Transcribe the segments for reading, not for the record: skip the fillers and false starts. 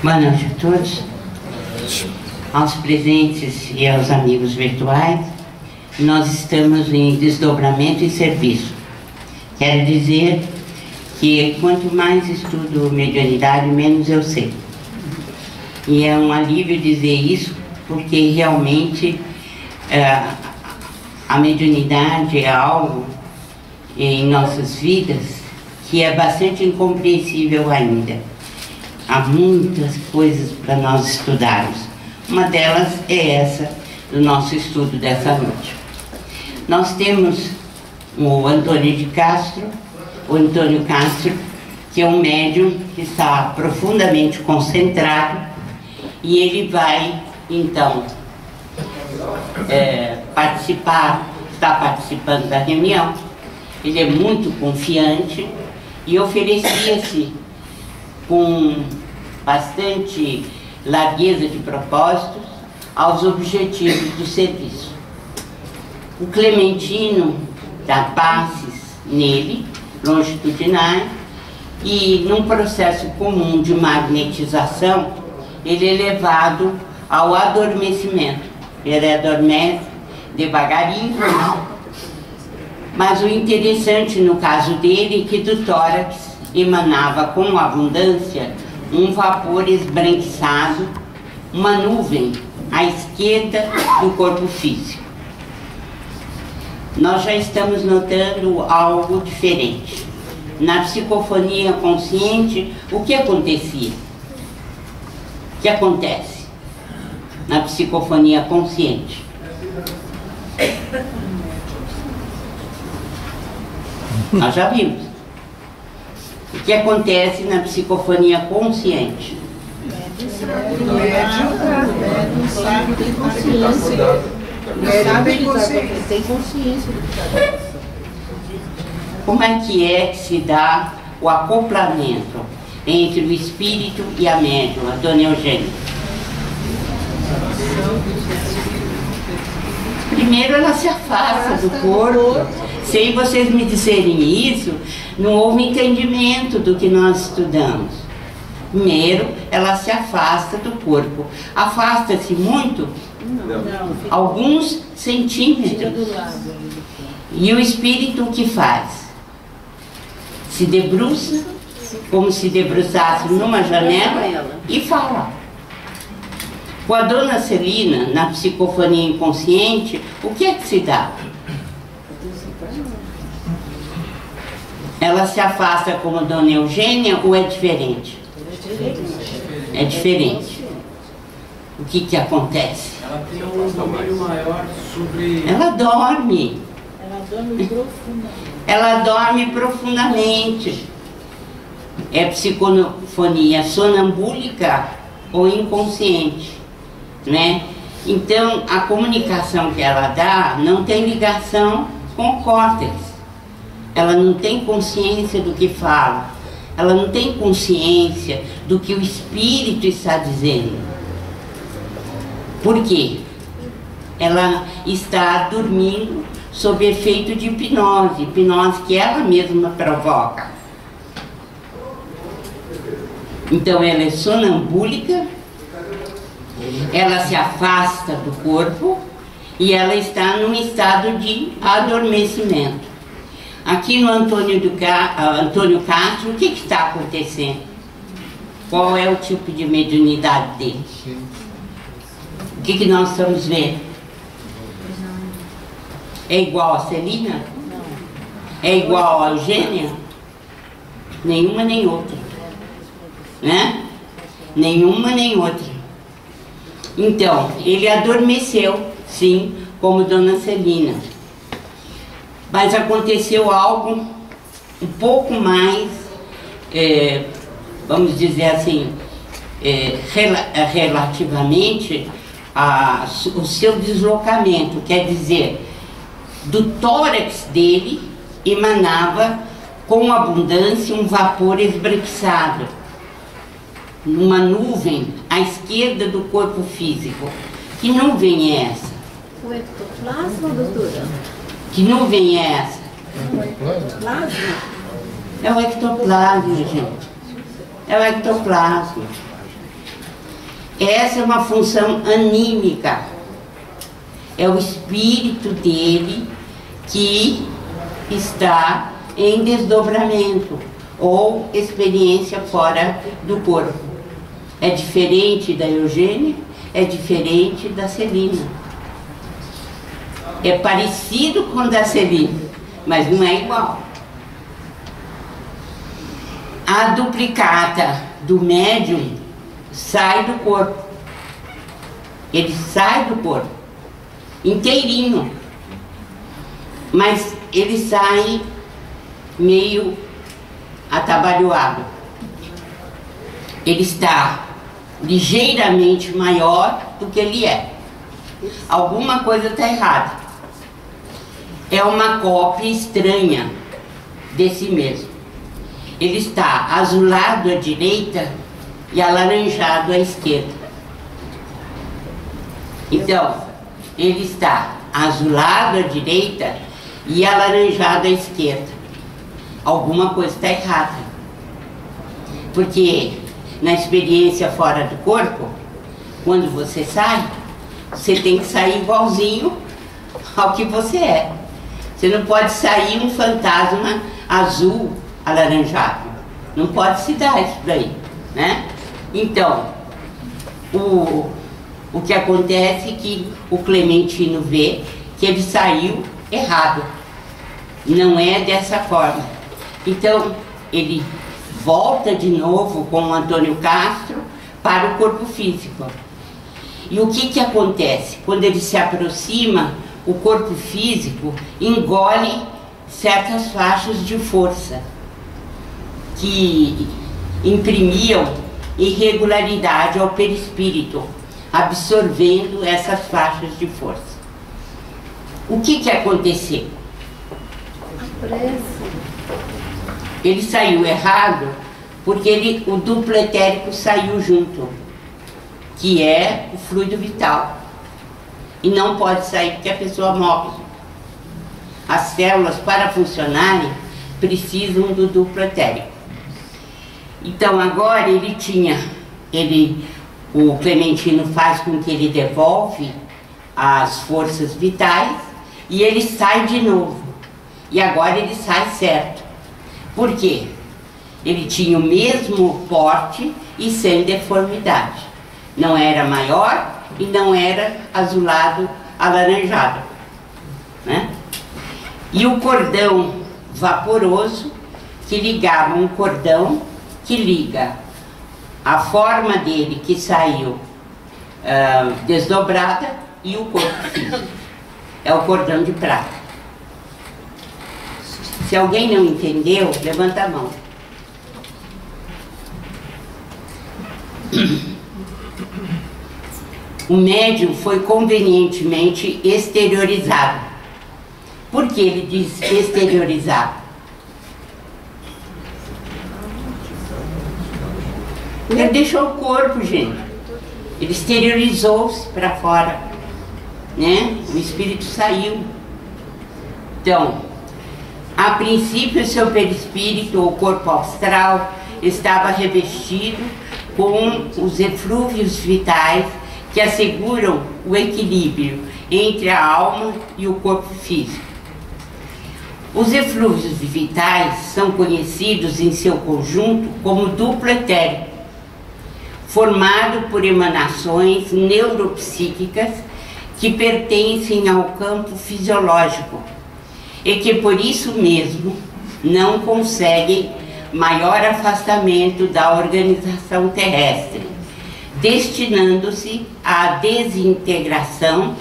Boa noite a todos, aos presentes e aos amigos virtuais. Nós estamos em desdobramento e serviço. Quero dizer que quanto mais estudo mediunidade, menos eu sei. E é um alívio dizer isso, porque realmente a mediunidade é algo em nossas vidas que é bastante incompreensível ainda. Há muitas coisas para nós estudarmos. Uma delas é essa do nosso estudo dessa noite. Nós temos o Antônio de Castro, o Antônio Castro, que é um médium que está profundamente concentrado, e ele vai, então, está participando da reunião. Ele é muito confiante e oferecia-se com bastante largueza de propósitos aos objetivos do serviço. O Clementino dá passes nele, longitudinais, e num processo comum de magnetização, ele é levado ao adormecimento. Ele adormece devagarinho, mas o interessante no caso dele é que do tórax emanava com abundância um vapor esbranquiçado, uma nuvem à esquerda do corpo físico. Nós já estamos notando algo diferente. Na psicofonia consciente, o que acontecia? O que acontece na psicofonia consciente? Nós já vimos. O que acontece na psicofonia consciente? O médium sabe, tem consciência. Tem consciência. Como é que se dá o acoplamento entre o espírito e a médium, a dona Eugênia? Primeiro ela se afasta do corpo. Sem vocês me disserem isso, não houve entendimento do que nós estudamos. Primeiro, ela se afasta do corpo. Afasta-se muito? Não. Alguns centímetros. E o espírito o que faz? Se debruça, como se debruçasse numa janela e fala. Com a dona Celina, na psicofonia inconsciente, o que é que se dá? Ela se afasta como dona Eugênia ou é diferente? É diferente. O que acontece? Ela tem um domínio maior sobre... Ela dorme. Ela dorme profundamente. Ela dorme profundamente. É psicofonia sonambúlica ou inconsciente, né? Então, a comunicação que ela dá não tem ligação com o córtex. Ela não tem consciência do que fala. Ela não tem consciência do que o espírito está dizendo. Por quê? Ela está dormindo sob efeito de hipnose que ela mesma provoca. Então ela é sonambúlica, ela se afasta do corpo e ela está num estado de adormecimento. Aqui no Antônio Castro, o que está acontecendo? Qual é o tipo de mediunidade dele? O que nós estamos vendo? É igual a Celina? É igual a Eugênia? Nenhuma nem outra. Né? Nenhuma nem outra. Então, ele adormeceu, sim, como dona Celina. Mas aconteceu algo um pouco mais, vamos dizer assim, relativamente ao seu deslocamento. Quer dizer, do tórax dele emanava com abundância um vapor esbranquiçado, numa nuvem à esquerda do corpo físico. Que nuvem é essa? O ectoplasma, doutora? Que nuvem é essa? O ectoplasma? É o ectoplasma, gente. É o ectoplasma. Essa é uma função anímica. É o espírito dele que está em desdobramento ou experiência fora do corpo. É diferente da Eugênia, é diferente da Celina. É parecido com o da Celina, mas não é igual. A duplicata do médium sai do corpo. Ele sai do corpo inteirinho, mas ele sai meio atabalhoado. Ele está ligeiramente maior do que ele é. Alguma coisa está errada. É uma cópia estranha de si mesmo. Ele está azulado à direita e alaranjado à esquerda. Então, ele está azulado à direita e alaranjado à esquerda. Alguma coisa está errada. Porque na experiência fora do corpo, quando você sai, você tem que sair igualzinho ao que você é. Você não pode sair um fantasma azul alaranjado. Não pode se dar isso daí, né? Então, o que acontece é que o Clementino vê que ele saiu errado. Não é dessa forma. Então, ele volta de novo com o Antônio Castro para o corpo físico. E o que acontece? Quando ele se aproxima, o corpo físico engole certas faixas de força que imprimiam irregularidade ao perispírito, absorvendo essas faixas de força. O que aconteceu? Ele saiu errado porque o duplo etérico saiu junto, que é o fluido vital. E não pode sair porque a pessoa morre. As células, para funcionarem, precisam do duplo etérico. Então agora o Clementino faz com que ele devolve as forças vitais e ele sai de novo. E agora ele sai certo. Por quê? Ele tinha o mesmo porte e sem deformidade. Não era maior e não era azulado, alaranjado, né? E o cordão vaporoso, que ligava um cordão que liga a forma dele que saiu desdobrada e o corpo físico. É o cordão de prata. Se alguém não entendeu, levanta a mão. O médium foi convenientemente exteriorizado. Por que ele diz exteriorizado? Ele deixou o corpo, gente. Ele exteriorizou-se para fora, né? O espírito saiu. Então, a princípio, seu perispírito ou corpo astral estava revestido com os eflúvios vitais que asseguram o equilíbrio entre a alma e o corpo físico. Os eflúvios vitais são conhecidos em seu conjunto como duplo etérico, formado por emanações neuropsíquicas que pertencem ao campo fisiológico e que por isso mesmo não conseguem maior afastamento da organização terrestre, destinando-se à desintegração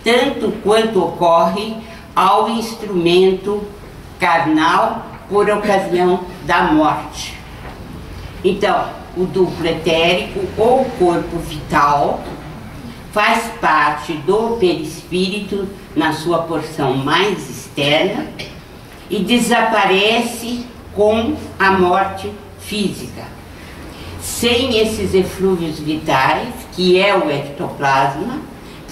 tanto quanto ocorre ao instrumento carnal por ocasião da morte. Então, o duplo etérico ou corpo vital faz parte do perispírito na sua porção mais externa e desaparece com a morte física. Sem esses eflúvios vitais, que é o ectoplasma,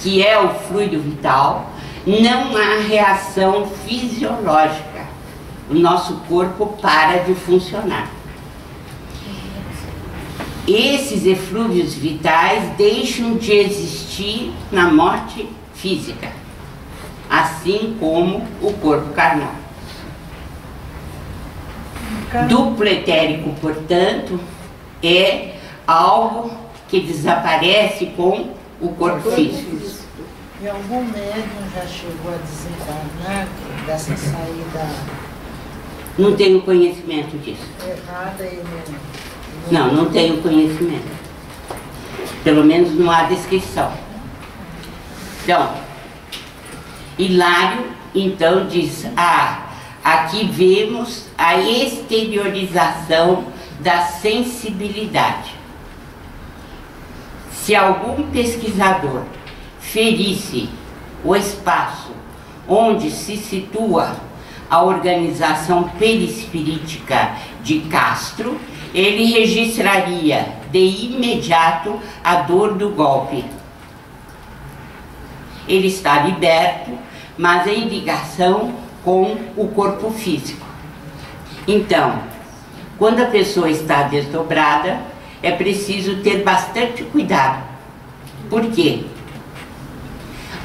que é o fluido vital, não há reação fisiológica. O nosso corpo para de funcionar. esses eflúvios vitais deixam de existir na morte física, assim como o corpo carnal. Duplo etérico, portanto, é algo que desaparece com o corpo físico. E algum médium já chegou a desencarnar dessa saída Não tenho conhecimento disso. errada e Não tenho conhecimento. Pelo menos não há descrição. Então, Hilário, então, diz: aqui vemos a exteriorização da sensibilidade. Se algum pesquisador ferisse o espaço onde se situa a organização perispirítica de Castro, ele registraria de imediato a dor do golpe. Ele está liberto, mas em ligação com o corpo físico. Então, quando a pessoa está desdobrada, é preciso ter bastante cuidado. Por quê?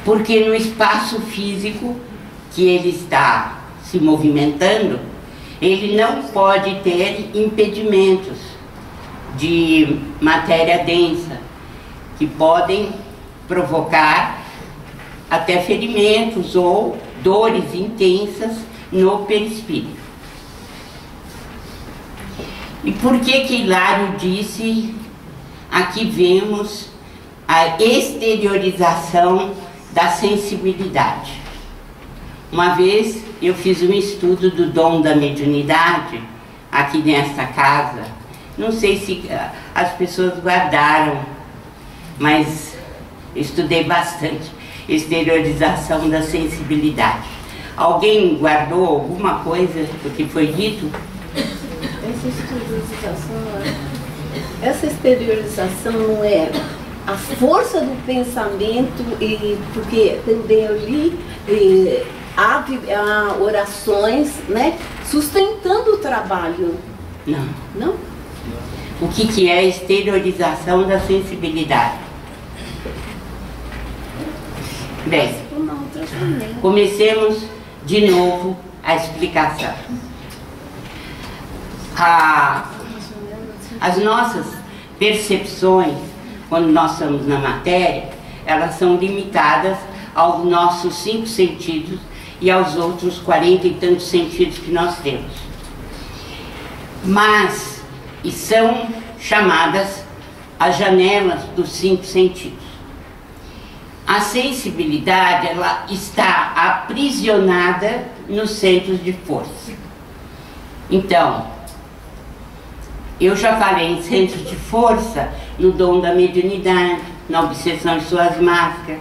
Porque no espaço físico que ele está se movimentando, ele não pode ter impedimentos de matéria densa, que podem provocar até ferimentos ou dores intensas no perispírito. E por que Hilário disse: aqui vemos a exteriorização da sensibilidade? Uma vez eu fiz um estudo do dom da mediunidade aqui nesta casa. Não sei se as pessoas guardaram, mas estudei bastante exteriorização da sensibilidade. Alguém guardou alguma coisa do que foi dito? Essa exteriorização não é a força do pensamento, porque também eu li, há orações, né, sustentando o trabalho. Não? O que é a exteriorização da sensibilidade? Bem, comecemos de novo a explicação. As nossas percepções, quando nós estamos na matéria, elas são limitadas aos nossos 5 sentidos e aos outros 40 e tantos sentidos que nós temos. Mas, e são chamadas as janelas dos 5 sentidos. A sensibilidade, ela está aprisionada nos centros de força. Então, eu já falei em centros de força no dom da mediunidade, na obsessão de suas máscaras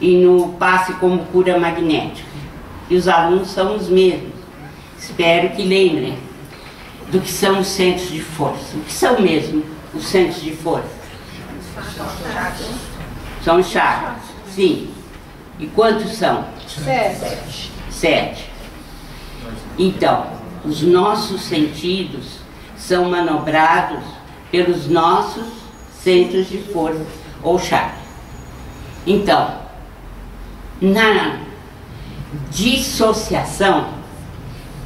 e no passe como cura magnética. E os alunos são os mesmos. Espero que lembrem do que são os centros de força. O que são mesmo os centros de força? São chakras, sim. E quantos são? 7. Então, os nossos sentidos são manobrados pelos nossos centros de força ou chakras. Então, na dissociação,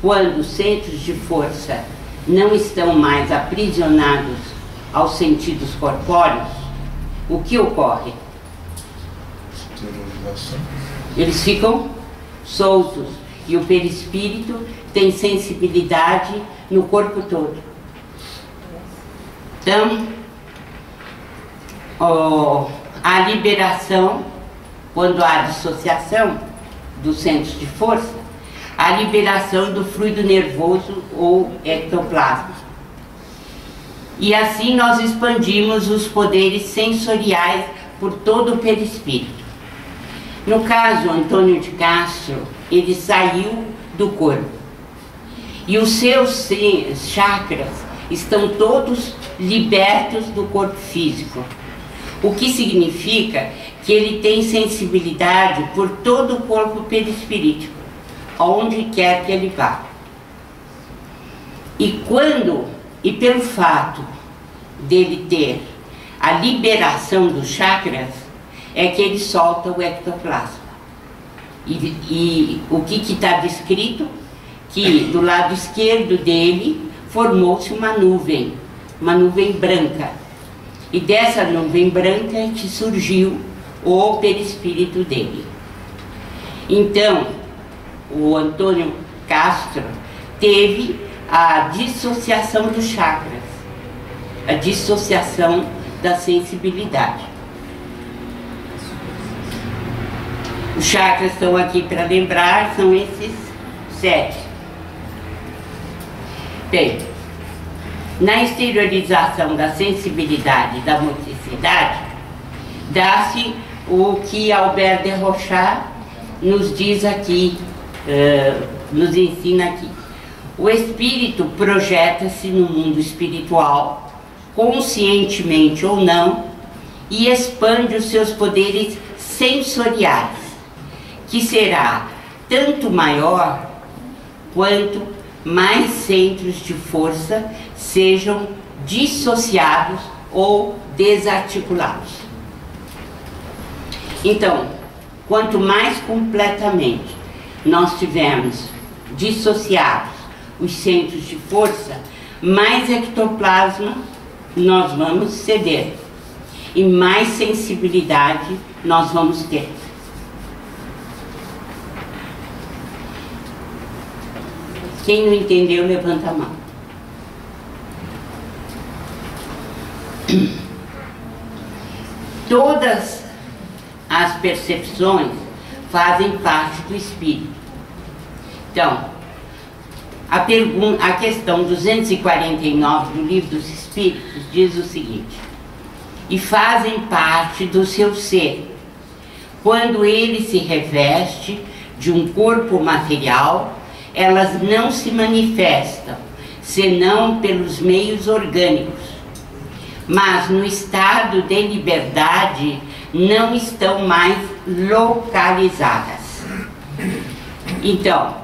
quando os centros de força não estão mais aprisionados aos sentidos corpóreos, o que ocorre? Eles ficam soltos e o perispírito tem sensibilidade no corpo todo. Então, a liberação, quando há dissociação dos centros de força, a liberação do fluido nervoso ou ectoplasma. E assim nós expandimos os poderes sensoriais por todo o perispírito. No caso, Antônio de Castro, ele saiu do corpo. E os seus chakras estão todos libertos do corpo físico. O que significa que ele tem sensibilidade por todo o corpo perispirítico, onde quer que ele vá. E pelo fato dele ter a liberação dos chakras é que ele solta o ectoplasma. E o que está descrito? Que do lado esquerdo dele formou-se uma nuvem branca. E dessa nuvem branca é que surgiu o perispírito dele. Então, o Antônio Castro teve a dissociação dos chakras, a dissociação da sensibilidade. Os chakras estão aqui para lembrar, são esses 7. Bem, na exteriorização da sensibilidade e da motricidade, dá-se o que Albert de Rochat nos diz aqui, nos ensina aqui. O espírito projeta-se no mundo espiritual, conscientemente ou não, e expande os seus poderes sensoriais, que será tanto maior quanto mais centros de força sejam dissociados ou desarticulados. Então, quanto mais completamente nós tivermos dissociados os centros de força, mais ectoplasma nós vamos ceder e mais sensibilidade nós vamos ter. Quem não entendeu, levanta a mão. Todas as percepções fazem parte do espírito. Então, a questão 249 do Livro dos Espíritos diz o seguinte: e fazem parte do seu ser, quando ele se reveste de um corpo material, elas não se manifestam, senão pelos meios orgânicos, mas no estado de liberdade não estão mais localizadas. Então,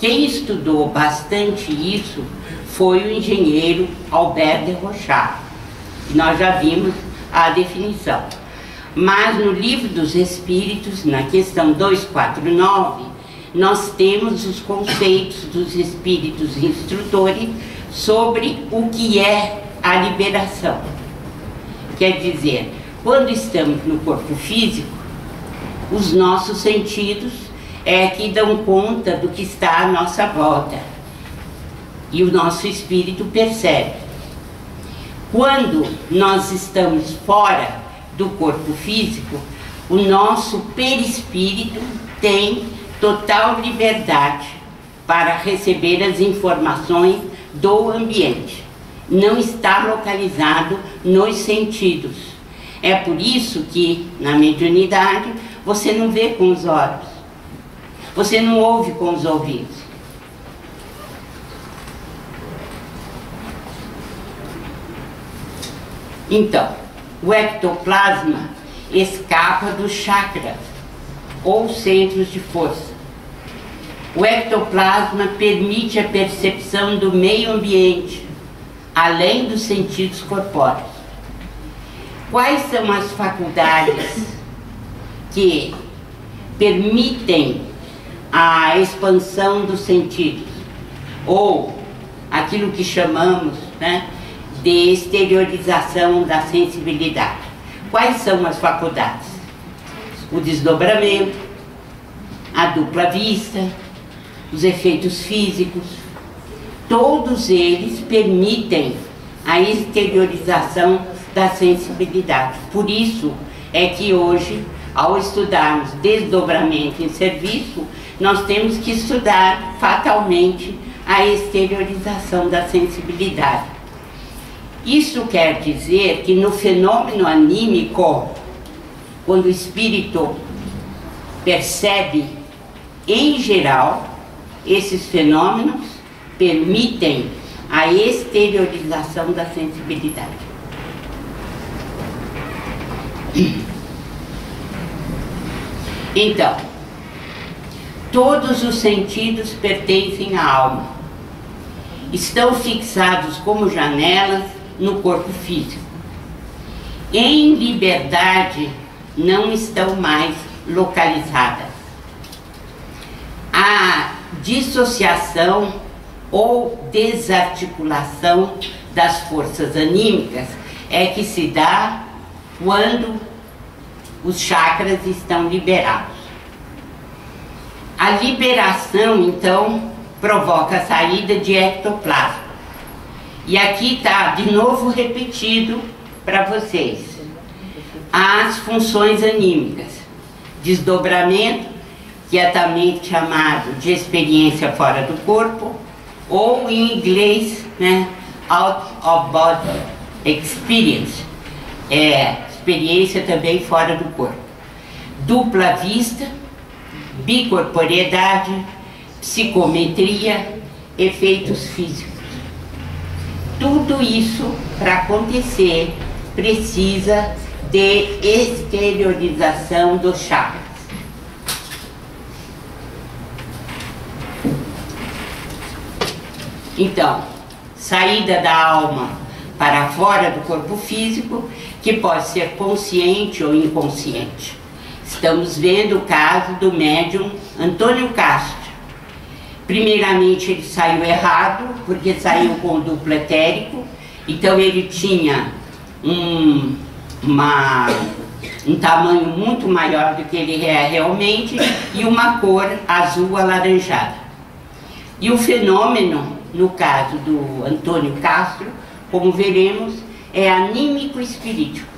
quem estudou bastante isso foi o engenheiro Albert de Rochat, que nós já vimos a definição. Mas no Livro dos Espíritos, na questão 249, nós temos os conceitos dos espíritos instrutores sobre o que é a liberação. Quer dizer, quando estamos no corpo físico, os nossos sentidos é que dão conta do que está à nossa volta. E o nosso espírito percebe. Quando nós estamos fora do corpo físico, o nosso perispírito tem total liberdade para receber as informações do ambiente. Não está localizado nos sentidos. É por isso que, na mediunidade, você não vê com os olhos. Você não ouve com os ouvidos. Então, o ectoplasma escapa dos chakras, ou centros de força. O ectoplasma permite a percepção do meio ambiente, além dos sentidos corpóreos. Quais são as faculdades que permitem a expansão dos sentidos? Ou aquilo que chamamos, né, de exteriorização da sensibilidade. Quais são as faculdades? O desdobramento, a dupla vista, os efeitos físicos, todos eles permitem a exteriorização da sensibilidade. Por isso é que hoje, ao estudarmos desdobramento em serviço, nós temos que estudar fatalmente a exteriorização da sensibilidade. Isso quer dizer que no fenômeno anímico, quando o espírito percebe, em geral, esses fenômenos permitem a exteriorização da sensibilidade. Então, todos os sentidos pertencem à alma. Estão fixados como janelas no corpo físico. Em liberdade não estão mais localizadas. A dissociação ou desarticulação das forças anímicas é que se dá quando os chakras estão liberados. A liberação, então, provoca a saída de ectoplasma. E aqui está de novo repetido para vocês as funções anímicas: desdobramento, que é também chamado de experiência fora do corpo, ou em inglês, né, out of body experience, experiência também fora do corpo. Dupla vista, bicorporeidade, psicometria, efeitos físicos. Tudo isso, para acontecer, precisa de exteriorização dos chakras. Então, saída da alma para fora do corpo físico, que pode ser consciente ou inconsciente. Estamos vendo o caso do médium Antônio Castro. Primeiramente, ele saiu errado, porque saiu com o duplo etérico, então ele tinha um tamanho muito maior do que ele é realmente e uma cor azul alaranjada. E o fenômeno, no caso do Antônio Castro, como veremos, é anímico-espirítico.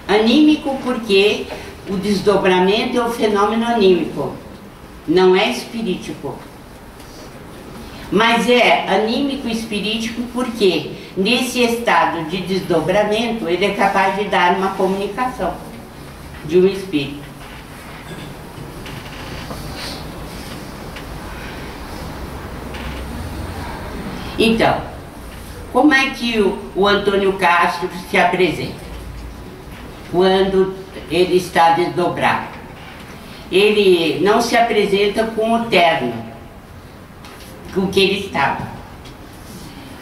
Anímico porque o desdobramento é o fenômeno anímico, não é espirítico. Mas é anímico-espirítico porque nesse estado de desdobramento ele é capaz de dar uma comunicação de um espírito. Então, como é que o Antônio Castro se apresenta quando ele está desdobrado? Ele não se apresenta com o terno com que ele estava,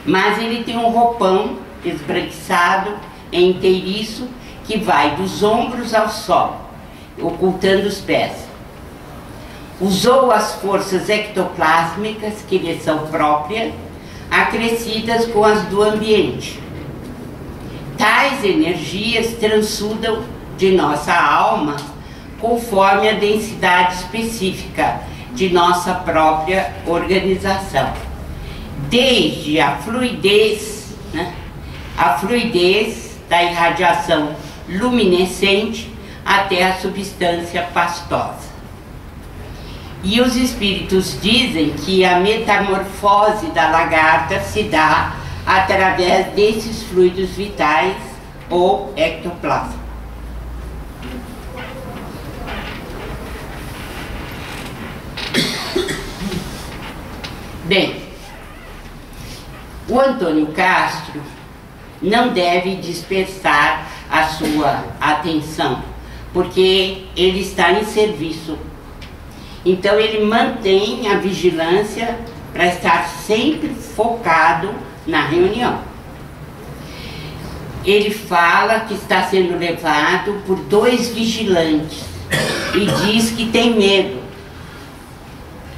mas ele tem um roupão esbranquiçado, inteiriço, que vai dos ombros ao solo, ocultando os pés. Usou as forças ectoplásmicas que lhe são próprias, acrescidas com as do ambiente. Tais energias transudam de nossa alma conforme a densidade específica de nossa própria organização, desde a fluidez, né, da irradiação luminescente até a substância pastosa. E os espíritos dizem que a metamorfose da lagarta se dá através desses fluidos vitais ou ectoplasma. Bem, o Antônio Castro não deve dispersar a sua atenção, porque ele está em serviço. Então ele mantém a vigilância para estar sempre focado na reunião. Ele fala que está sendo levado por 2 vigilantes e diz que tem medo.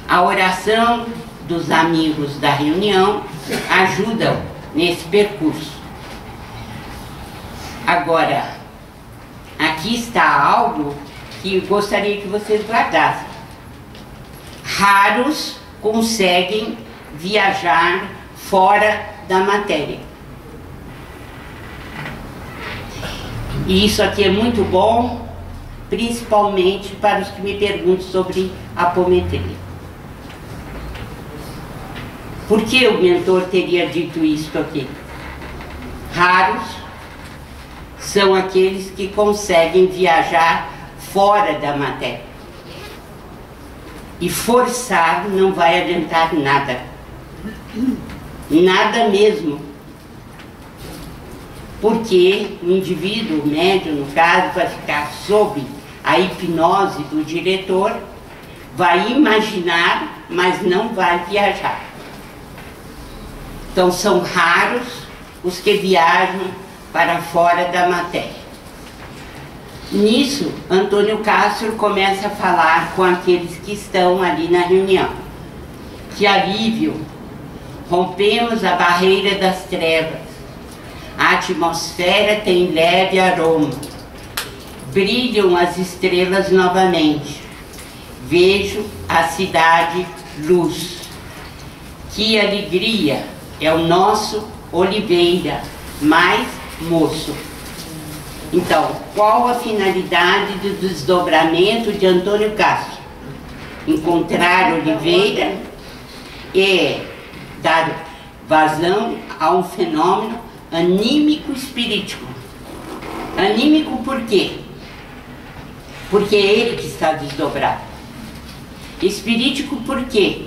A oração dos amigos da reunião ajudam nesse percurso. Agora, aqui está algo que gostaria que vocês guardassem. Raros conseguem viajar fora da matéria. E isso aqui é muito bom, principalmente para os que me perguntam sobre apometria. Por que o mentor teria dito isso aqui? Raros são aqueles que conseguem viajar fora da matéria. E forçar não vai adiantar nada. Nada mesmo. Porque o indivíduo, o médium, no caso, vai ficar sob a hipnose do diretor, vai imaginar, mas não vai viajar. Então são raros os que viajam para fora da matéria. Nisso, Antônio Castro começa a falar com aqueles que estão ali na reunião. Que alívio! Rompemos a barreira das trevas. A atmosfera tem leve aroma. Brilham as estrelas novamente. Vejo a cidade luz. Que alegria! É o nosso Oliveira, mais moço. Então, qual a finalidade do desdobramento de Antônio Castro? Encontrar Oliveira e dar vazão a um fenômeno anímico-espiritual. Anímico por quê? Porque é ele que está desdobrado. Espiritual por quê?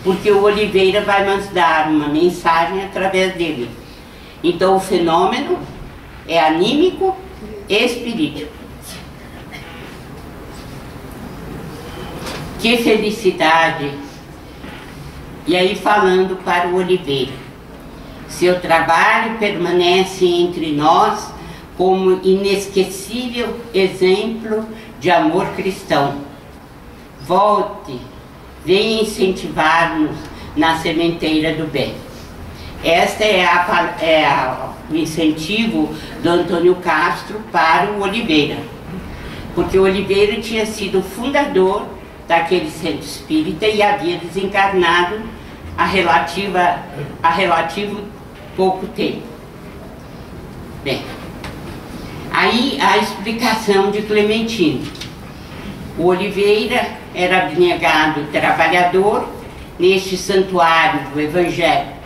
Porque o Oliveira vai nos dar uma mensagem através dele. Então o fenômeno é anímico e espiritual. Que felicidade! E aí falando para o Oliveira, seu trabalho permanece entre nós como inesquecível exemplo de amor cristão. Volte, venha incentivar-nos na sementeira do bem. Este é o incentivo do Antônio Castro para o Oliveira, porque o Oliveira tinha sido fundador daquele centro espírita e havia desencarnado há relativo pouco tempo. Bem, aí a explicação de Clementino. O Oliveira era abnegado trabalhador neste santuário do Evangelho.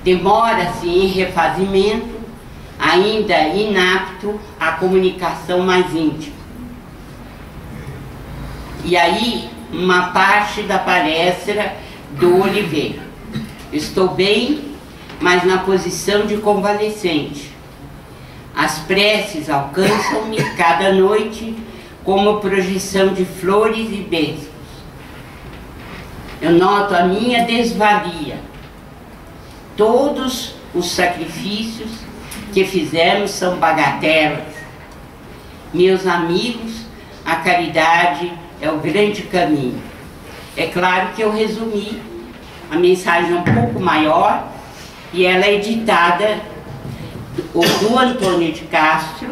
Demora-se em refazimento, ainda inapto à comunicação mais íntima. E aí, uma parte da palestra do Oliveira. Estou bem, mas na posição de convalescente. As preces alcançam-me cada noite como projeção de flores e bênçãos. Eu noto a minha desvalia. Todos os sacrifícios que fizemos são bagatelas. Meus amigos, a caridade é o grande caminho. É claro que eu resumi, a mensagem é um pouco maior, e ela é editada do Antônio de Castro,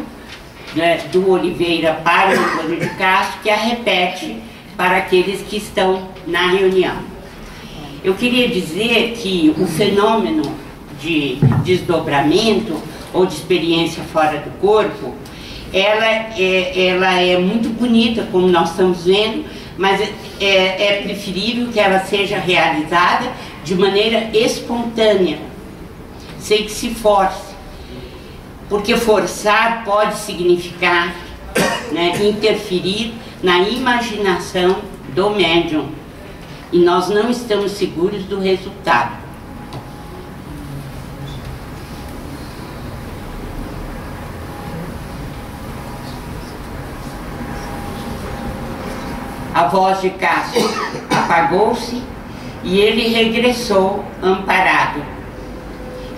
né, do Oliveira para o Antônio de Castro, que a repete para aqueles que estão na reunião. Eu queria dizer que o fenômeno de desdobramento ou de experiência fora do corpo, ela é muito bonita, como nós estamos vendo, mas é preferível que ela seja realizada de maneira espontânea, sem que se force, porque forçar pode significar, né, interferir na imaginação do médium, e nós não estamos seguros do resultado. A voz de Castro apagou-se e ele regressou amparado.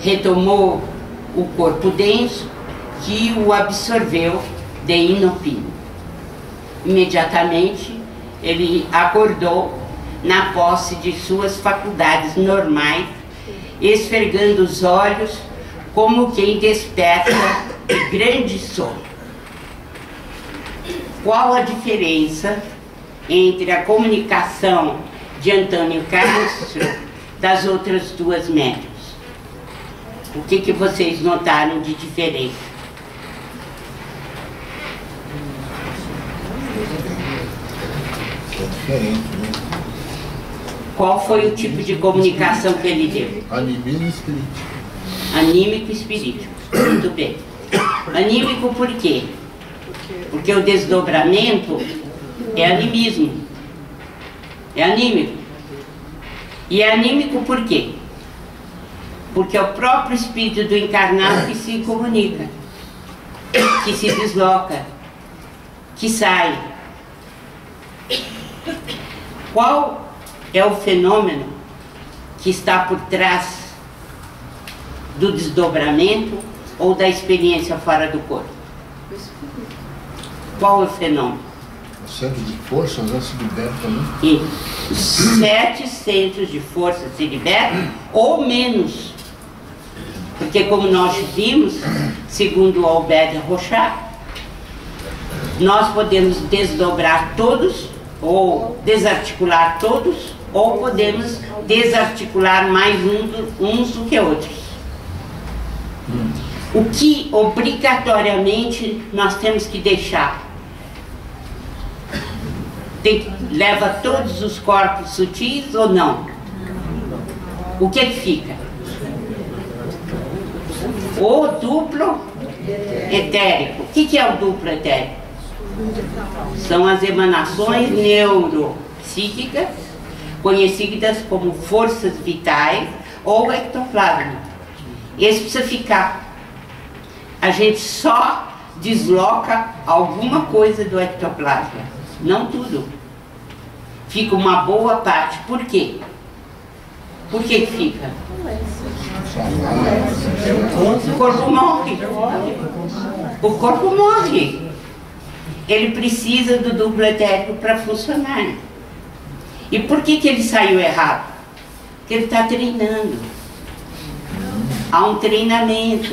Retomou o corpo denso que o absorveu de inopino. Imediatamente ele acordou na posse de suas faculdades normais, esfregando os olhos como quem desperta de grande sono. Qual a diferença entre a comunicação de Antônio Castro das outras duas médiuns? O que vocês notaram de diferença? É diferente, né? Qual foi o tipo de comunicação que ele deu? Animismo espiritual. Anímico e espiritual. Muito bem. Anímico por quê? Porque o desdobramento é animismo. É anímico. E é anímico por quê? Porque é o próprio espírito do encarnado que se comunica, que se desloca, que sai. Qual é o fenômeno que está por trás do desdobramento ou da experiência fora do corpo? Qual é o fenômeno? O centro de força já se liberta, né? E os 7 centros de força se libertam ou menos. Porque como nós vimos, segundo o Albert Rochat, nós podemos desdobrar todos, ou desarticular todos, ou podemos desarticular mais uns do que outros. O que obrigatoriamente nós temos que deixar? Leva todos os corpos sutis ou não? O que fica? O duplo etérico. O que é o duplo etérico? São as emanações neuropsíquicas, conhecidas como forças vitais ou ectoplasma. Esse precisa ficar. A gente só desloca alguma coisa do ectoplasma, não tudo. Fica uma boa parte. Por quê? Por que fica? O corpo morre. O corpo morre. Ele precisa do duplo etérico para funcionar. E por que ele saiu errado? Porque ele está treinando. Há um treinamento.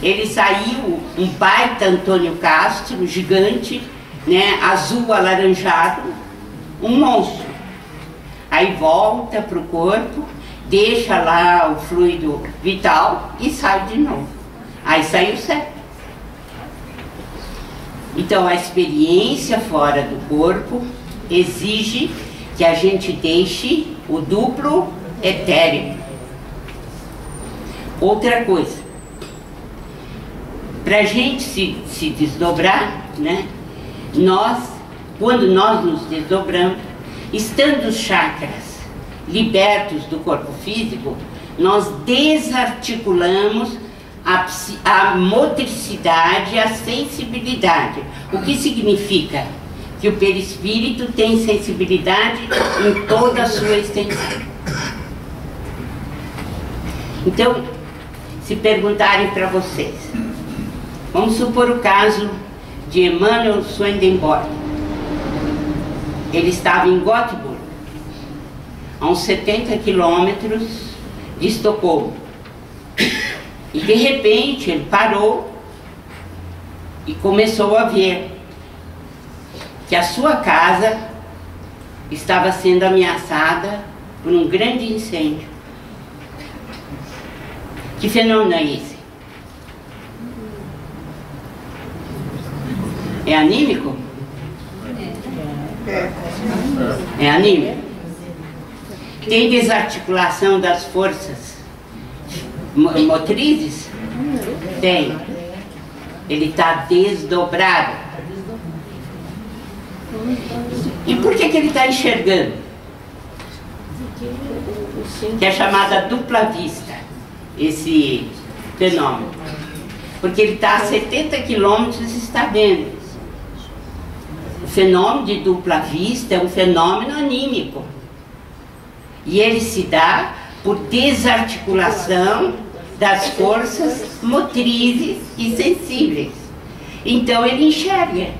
Ele saiu um baita Antônio Castro, gigante, né, azul alaranjado, um monstro. Aí volta para o corpo, deixa lá o fluido vital e sai de novo. Aí saiu certo. Então a experiência fora do corpo exige que a gente deixe o duplo etérico. Outra coisa, para a gente se desdobrar, né, quando nós nos desdobramos, estando os chakras libertos do corpo físico, nós desarticulamos a motricidade e a sensibilidade. O que significa? Que o perispírito tem sensibilidade em toda a sua extensão. Então, se perguntarem para vocês, vamos supor o caso de Emanuel Swedenborg. Ele estava em Göteborg, a uns 70 quilômetros de Estocolmo. E de repente ele parou e começou a ver que a sua casa estava sendo ameaçada por um grande incêndio. Que fenômeno é esse? É anímico? É anímico? Tem desarticulação das forças motrizes? Tem. Ele está desdobrado. E por que ele está enxergando? Que é chamada dupla vista, esse fenômeno. Porque ele está a 70 quilômetros e está vendo. O fenômeno de dupla vista é um fenômeno anímico. E ele se dá por desarticulação das forças motrizes e sensíveis. Então ele enxerga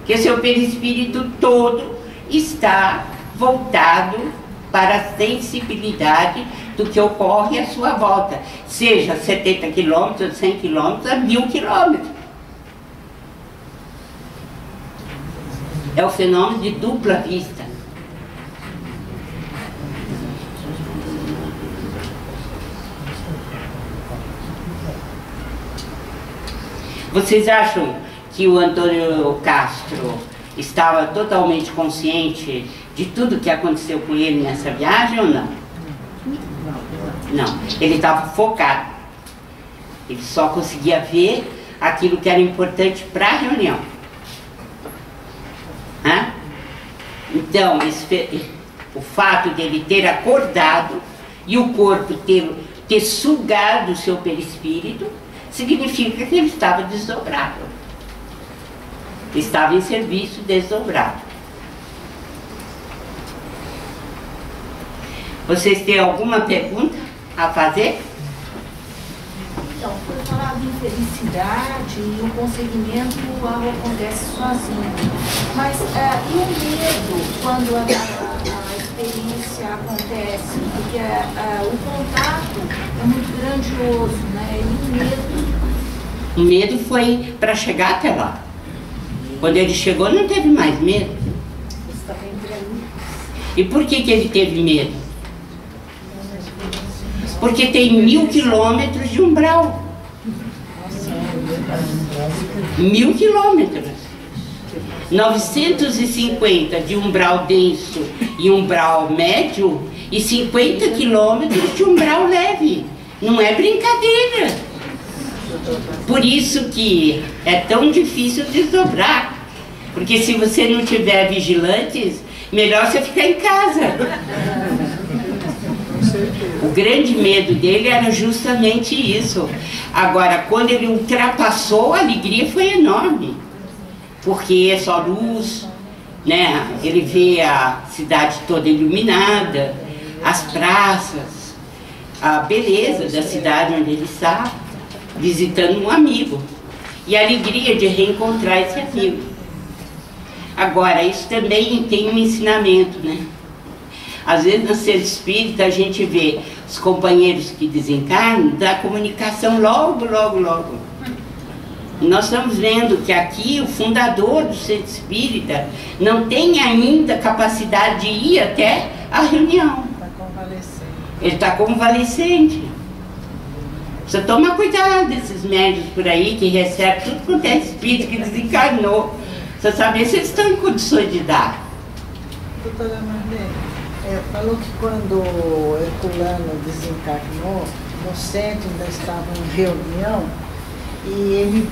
que seu perispírito todo está voltado para a sensibilidade do que ocorre à sua volta, seja 70 quilômetros, 100 quilômetros, a 1000 quilômetros. É o fenômeno de dupla vista. Vocês acham que o Antônio Castro estava totalmente consciente de tudo que aconteceu com ele nessa viagem ou não? Não, ele estava focado. Ele só conseguia ver aquilo que era importante para a reunião. Então, o fato dele ter acordado e o corpo ter sugado o seu perispírito significa que ele estava desdobrado. Estava em serviço desdobrado. Vocês têm alguma pergunta a fazer? infelicidade e o conseguimento algo acontece sozinho. Mas e o medo quando a experiência acontece? Porque o contato é muito grandioso, né? E o medo? O medo foi para chegar até lá. Quando ele chegou, não teve mais medo. E por que ele teve medo? Porque tem 1000 quilômetros de umbral. 1000 quilômetros. 950 de umbral denso e umbral médio e 50 quilômetros de umbral leve. Não é brincadeira. Por isso que é tão difícil desdobrar. Porque se você não tiver vigilantes, melhor você ficar em casa. O grande medo dele era justamente isso. Agora, quando ele ultrapassou, a alegria foi enorme. Porque é só luz, né? Ele vê a cidade toda iluminada, as praças, a beleza da cidade onde ele está, visitando um amigo. E a alegria de reencontrar esse amigo. Agora, isso também tem um ensinamento, né? Às vezes, no centro espírita, a gente vê os companheiros que desencarnam da comunicação logo. Nós estamos vendo que aqui o fundador do centro espírita não tem ainda capacidade de ir até a reunião. Está convalescente. Ele está convalescente. Você toma cuidado desses médios por aí que recebem tudo quanto é espírito que desencarnou. Você sabe se eles estão em condições de dar. Doutora Marlene, falou que quando Herculano desencarnou, no centro ainda estava em reunião, e ele,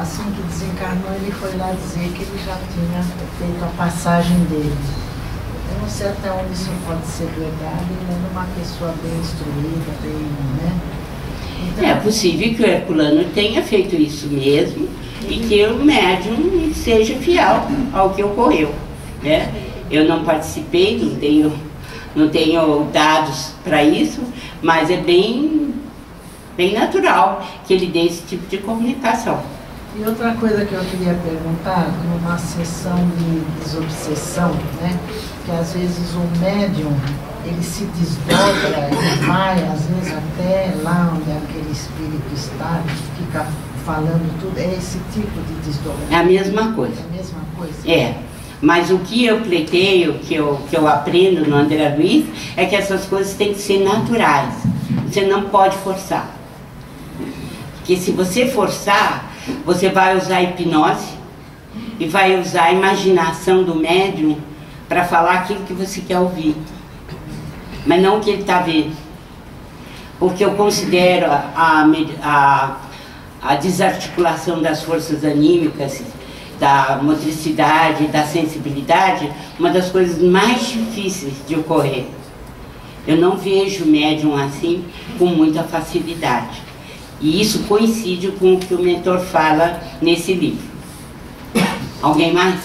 assim que desencarnou, ele foi lá dizer que ele já tinha feito a passagem dele. Eu não sei até onde isso pode ser verdade, ele era uma pessoa bem instruída, bem, né? Então, é possível que o Herculano tenha feito isso mesmo e que o médium seja fiel ao que ocorreu, né? Eu não participei, não tenho dados para isso, mas é bem natural que ele dê esse tipo de comunicação. E outra coisa que eu queria perguntar, numa sessão de desobsessão, né? Que às vezes o médium, ele se desdobra, ele vai, às vezes até lá onde aquele espírito está, fica falando tudo, é esse tipo de desdobramento? É a mesma coisa. É a mesma coisa? É. Mas o que eu pleiteio, que eu aprendo no André Luiz, é que essas coisas têm que ser naturais. Você não pode forçar. Porque se você forçar, você vai usar a hipnose e vai usar a imaginação do médium para falar aquilo que você quer ouvir. Mas não o que ele está vendo. Porque eu considero a desarticulação das forças anímicas, da motricidade, da sensibilidade, uma das coisas mais difíceis de ocorrer. Eu não vejo médium assim com muita facilidade. E isso coincide com o que o mentor fala nesse livro. Alguém mais?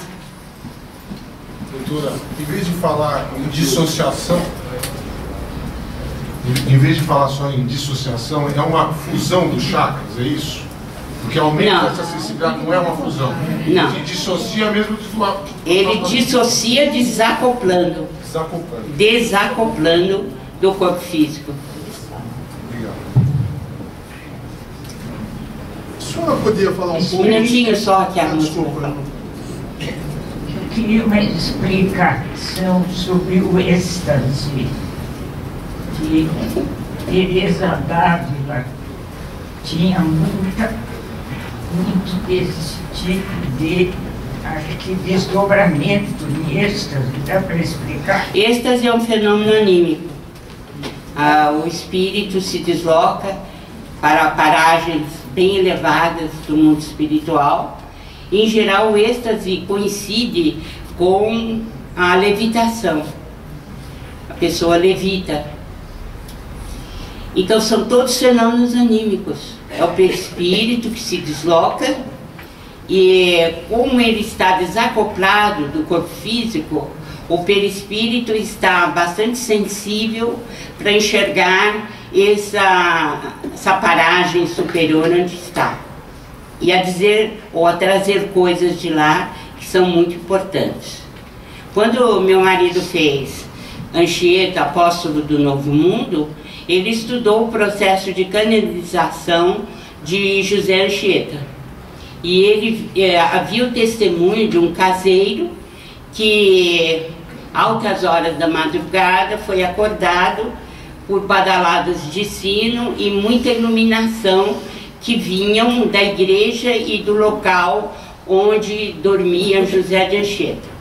Doutora, em vez de falar em dissociação, em vez de falar só em dissociação, é uma fusão dos chakras, é isso? Porque aumenta essa sensibilidade, não é uma fusão. Não. Ele dissocia mesmo do... Ele dissocia desacoplando. Desacoplando do corpo físico. Obrigado. A senhora podia falar um pouco... Um minutinho só que a Desculpa. Eu queria uma explicação sobre o êxtase de Teresa d'Ávila. Tinha muito desse tipo de, acho que, desdobramento em êxtase. Dá para explicar? Êxtase é um fenômeno anímico. O espírito se desloca para paragens bem elevadas do mundo espiritual. Em geral, o êxtase coincide com a levitação. A pessoa levita. Então, são todos fenômenos anímicos. É o perispírito que se desloca e, como ele está desacoplado do corpo físico, o perispírito está bastante sensível para enxergar essa paragem superior onde está. E a dizer ou a trazer coisas de lá que são muito importantes. Quando meu marido fez Anchieta, Apóstolo do Novo Mundo, ele estudou o processo de canonização de José Anchieta. E ele havia o testemunho de um caseiro que, altas horas da madrugada, foi acordado por badaladas de sino e muita iluminação que vinham da igreja e do local onde dormia José de Anchieta.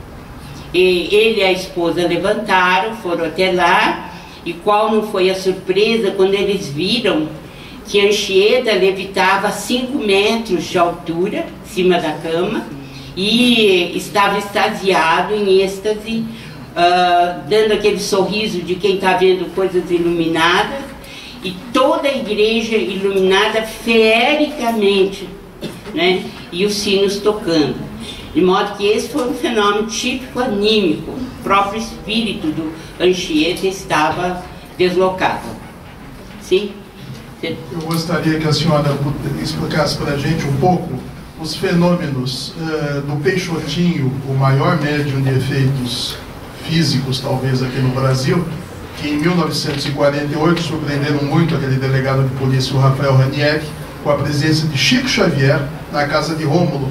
E ele e a esposa levantaram, foram até lá, e qual não foi a surpresa quando eles viram que Anchieta levitava 5 metros de altura, em cima da cama, e estava extasiado, em êxtase, dando aquele sorriso de quem está vendo coisas iluminadas, e toda a igreja iluminada feericamente, né? E os sinos tocando. De modo que esse foi um fenômeno típico anímico, o próprio espírito do Anchieta estava deslocado. Sim? Eu gostaria que a senhora explicasse para a gente um pouco os fenômenos do Peixotinho, o maior médium de efeitos físicos, talvez, aqui no Brasil, que em 1948 surpreenderam muito aquele delegado de polícia, o Rafael Ranieri, com a presença de Chico Xavier na casa de Rômulo,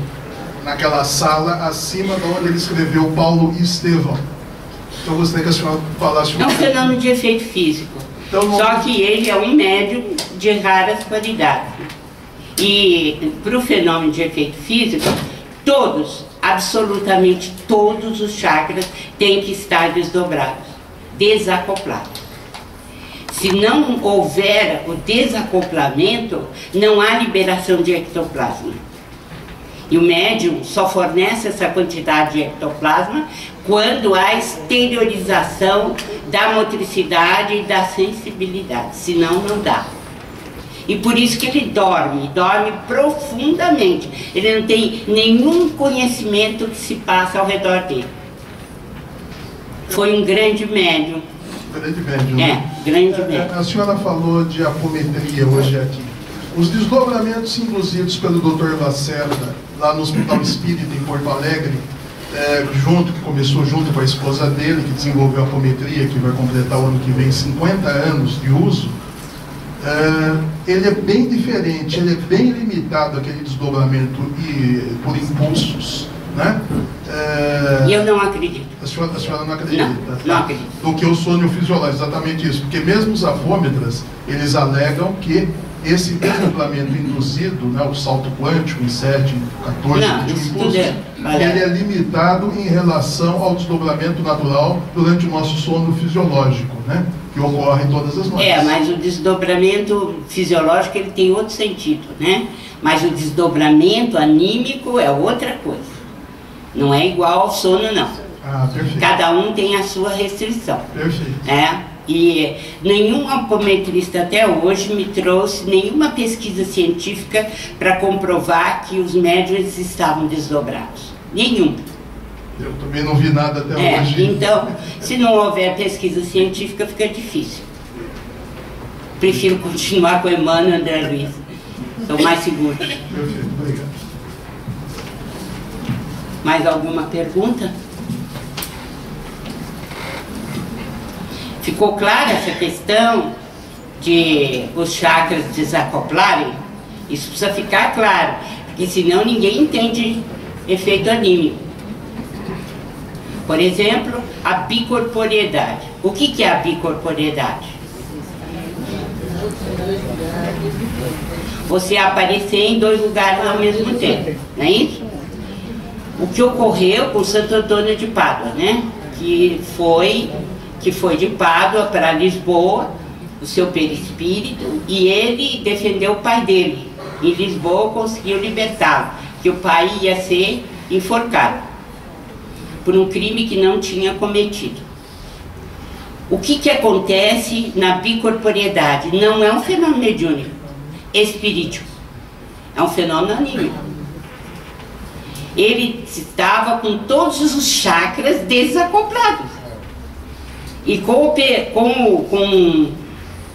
naquela sala acima de onde ele escreveu Paulo e Estevão. Então eu gostaria que a senhora falasse... É um fenômeno de efeito físico, então, só que ele é um médium de raras qualidades. E para o fenômeno de efeito físico, todos, absolutamente todos os chakras têm que estar desdobrados, desacoplados. Se não houver o desacoplamento, não há liberação de ectoplasma. E o médium só fornece essa quantidade de ectoplasma quando há exteriorização da motricidade e da sensibilidade, senão não dá. E por isso que ele dorme profundamente. Ele não tem nenhum conhecimento que se passa ao redor dele. Foi um grande médium. Grande médium, né? Grande médium. A senhora falou de apometria hoje aqui. Os desdobramentos induzidos pelo Dr. Lacerda, lá no Hospital Espírita em Porto Alegre, que começou junto com a esposa dele, que desenvolveu a apometria, que vai completar o ano que vem 50 anos de uso, ele é bem diferente, ele é bem limitado, aquele desdobramento por impulsos, né? E eu não acredito. A senhora não acredita? Não acredito. Do que o sonho fisiológico, exatamente isso. Porque mesmo os afômetras, eles alegam que esse desdobramento induzido, né, o salto quântico em 7, 14, 21 impulsos, ele é limitado em relação ao desdobramento natural durante o nosso sono fisiológico, né, que ocorre todas as noites. Mas o desdobramento fisiológico ele tem outro sentido, né? Mas o desdobramento anímico é outra coisa. Não é igual ao sono, não. Perfeito. Cada um tem a sua restrição. Perfeito. E nenhum apometrista até hoje me trouxe nenhuma pesquisa científica para comprovar que os médiuns estavam desdobrados. Nenhum. Eu também não vi nada até hoje. Então, se não houver pesquisa científica, fica difícil. Prefiro continuar com Emmanuel e André Luiz. São mais seguros. Perfeito, obrigado. Mais alguma pergunta? Ficou clara essa questão de os chakras desacoplarem? Isso precisa ficar claro, porque senão ninguém entende efeito anímico. Por exemplo, a bicorporeidade. O que é a bicorporeidade? Você aparecer em 2 lugares ao mesmo tempo, não é isso? O que ocorreu com Santo Antônio de Pádua, né? Que foi de Pádua para Lisboa, o seu perispírito, e ele defendeu o pai dele. Em Lisboa conseguiu libertá-lo, que o pai ia ser enforcado por um crime que não tinha cometido. O que acontece na bicorporeidade? Não é um fenômeno mediúnico, espirítico, é um fenômeno anímico. Ele estava com todos os chakras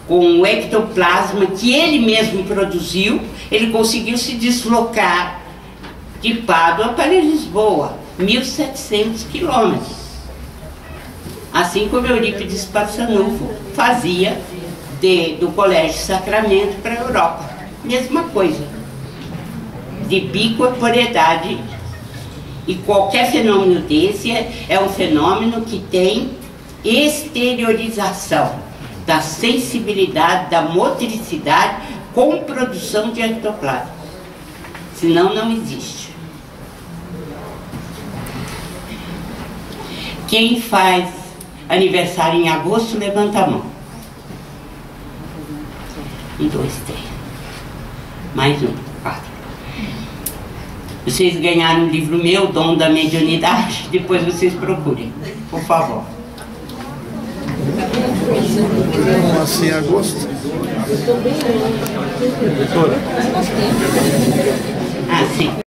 com o ectoplasma que ele mesmo produziu, ele conseguiu se deslocar de Pádua para Lisboa, 1.700 quilômetros. Assim como Eurípides Passanufo fazia do Colégio Sacramento para a Europa. Mesma coisa, de bicorporeidade. E qualquer fenômeno desse é um fenômeno que tem exteriorização da sensibilidade, da motricidade com produção de ectoplasma. Senão não existe. Quem faz aniversário em agosto, levanta a mão. 1, 2, 3. Mais 1, 4. Vocês ganharam um livro meu, Dom da Mediunidade, depois vocês procurem, por favor. Assim, em agosto. Ah, sim.